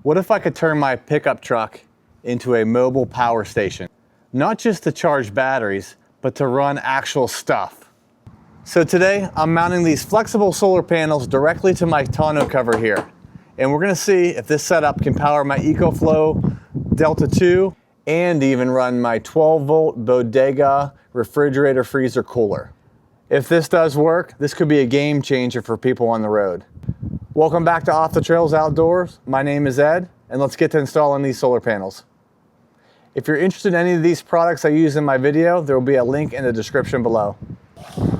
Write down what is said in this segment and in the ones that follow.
What if I could turn my pickup truck into a mobile power station? Not just to charge batteries, but to run actual stuff. So today, I'm mounting these flexible solar panels directly to my tonneau cover here. And we're gonna see if this setup can power my EcoFlow Delta 2 and even run my 12-volt Bodega refrigerator freezer cooler. If this does work, this could be a game changer for people on the road. Welcome back to Off the Trails Outdoors. My name is Ed, and let's get to installing these solar panels. If you're interested in any of these products I use in my video, there will be a link in the description below.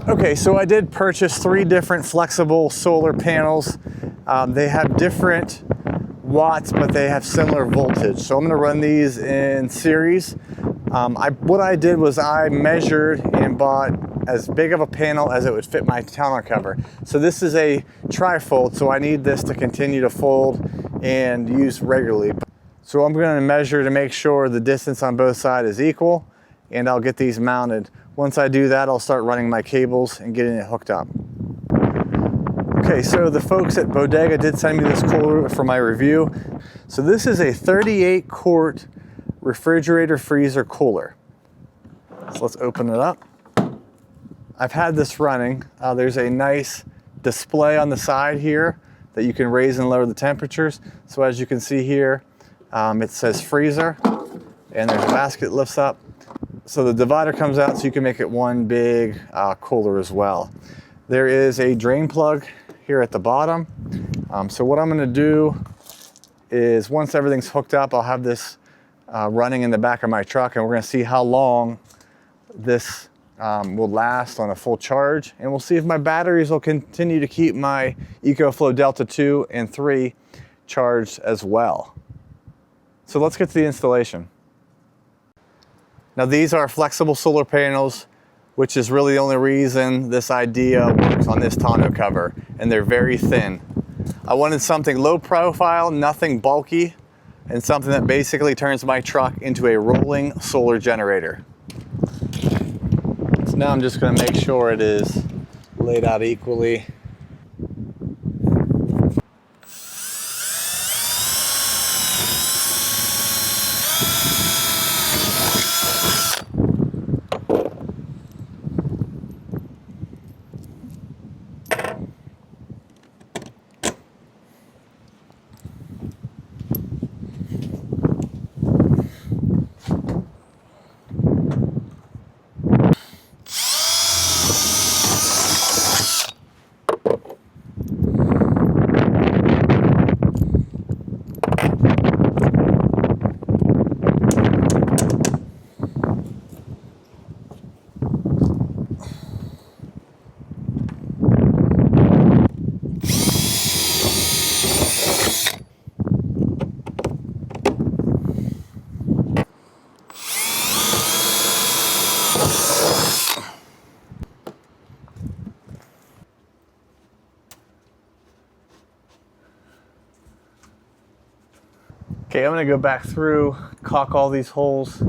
Okay, so I did purchase 3 different flexible solar panels. They have different watts, but they have similar voltage. So I'm gonna run these in series. What I did was I measured and bought as big of a panel as it would fit my tonneau cover. So this is a tri-fold, so I need this to continue to fold and use regularly. So I'm going to measure to make sure the distance on both sides is equal, and I'll get these mounted. Once I do that, I'll start running my cables and getting it hooked up. Okay, so the folks at Bodega did send me this cooler for my review. So this is a 38 quart refrigerator freezer cooler. So let's open it up. I've had this running. There's a nice display on the side here that you can raise and lower the temperatures. So as you can see here, it says freezer, and there's a basket that lifts up. So the divider comes out so you can make it one big cooler as well. There is a drain plug here at the bottom. So what I'm gonna do is once everything's hooked up, I'll have this running in the back of my truck, and we're gonna see how long this will last on a full charge, and we'll see if my batteries will continue to keep my EcoFlow Delta 2 and 3 charged as well. So let's get to the installation. Now these are flexible solar panels, which is really the only reason this idea works on this tonneau cover, and they're very thin. I wanted something low profile, nothing bulky, and something that basically turns my truck into a rolling solar generator. Now I'm just going to make sure it is laid out equally. Okay, I'm gonna go back through, caulk all these holes,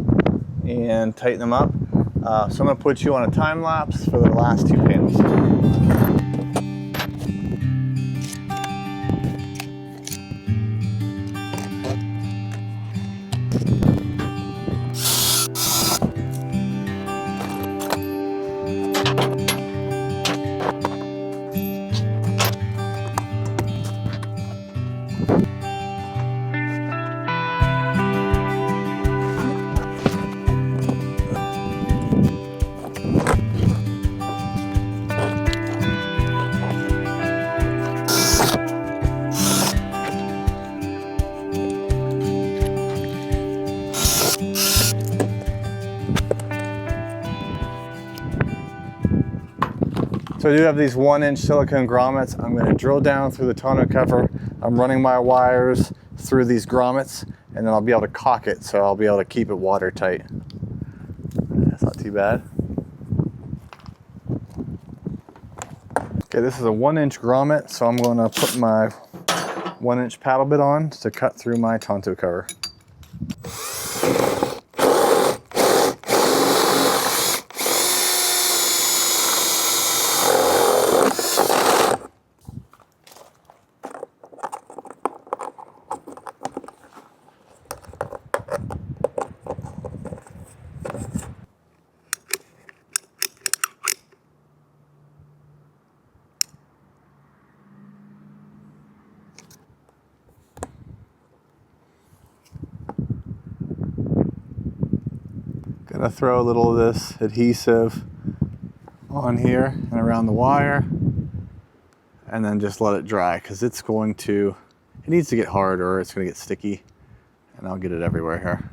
and tighten them up. So I'm gonna put you on a time lapse for the last 2 panels. So I do have these 1-inch silicone grommets. I'm going to drill down through the tonneau cover. I'm running my wires through these grommets, and then I'll be able to caulk it, so I'll be able to keep it watertight. That's not too bad. Okay, this is a 1-inch grommet, so I'm going to put my 1-inch paddle bit on to cut through my tonneau cover. gonna throw a little of this adhesive on here and around the wire, and then just let it dry, because it needs to get hard or it's gonna get sticky, and I'll get it everywhere here.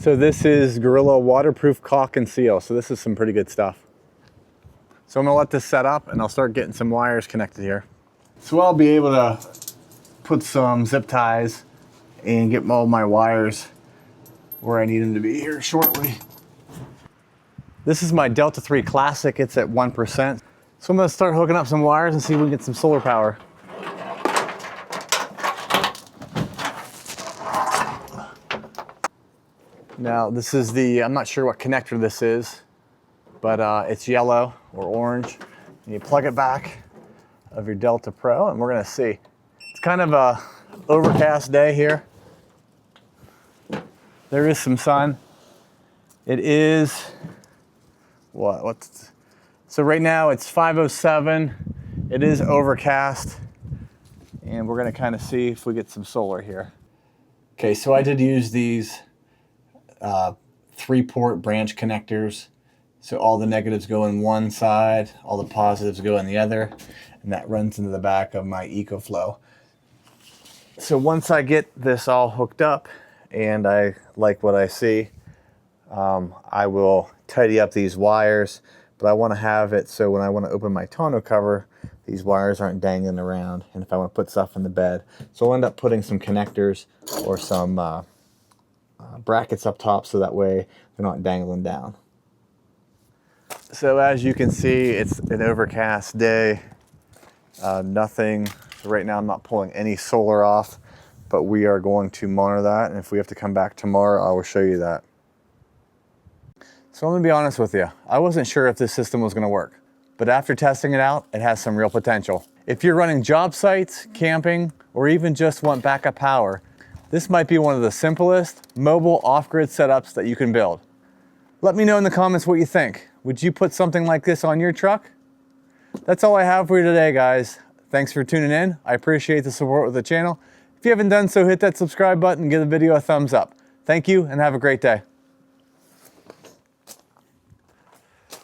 So this is Gorilla waterproof caulk and seal. So this is some pretty good stuff. So I'm gonna let this set up and I'll start getting some wires connected here. So I'll be able to put some zip ties and get all my wires where I need them to be here shortly. This is my Delta 3 Classic. It's at 1%. So I'm gonna start hooking up some wires and see if we can get some solar power. Now this is I'm not sure what connector this is, but it's yellow or orange. And you plug it back of your Delta Pro and we're gonna see. It's kind of a overcast day here. There is some sun. It is, so right now it's 5:07. It is overcast and we're gonna kind of see if we get some solar here. Okay, so I did use these 3-port branch connectors. So all the negatives go in one side, all the positives go in the other, and that runs into the back of my EcoFlow. So once I get this all hooked up and I like what I see, I will tidy up these wires, but I want to have it so when I want to open my tonneau cover, these wires aren't dangling around, and if I want to put stuff in the bed. So I'll end up putting some connectors or some brackets up top so that way they're not dangling down. So as you can see, it's an overcast day. Nothing, so right now I'm not pulling any solar off, but we are going to monitor that, and if we have to come back tomorrow, I will show you that. So I'm gonna be honest with you, I wasn't sure if this system was gonna work, but after testing it out, it has some real potential. If you're running job sites, camping, or even just want backup power, this might be one of the simplest mobile off-grid setups that you can build. Let me know in the comments what you think. Would you put something like this on your truck? That's all I have for you today, guys. Thanks for tuning in. I appreciate the support with the channel. If you haven't done so, hit that subscribe button and give the video a thumbs up. Thank you and have a great day.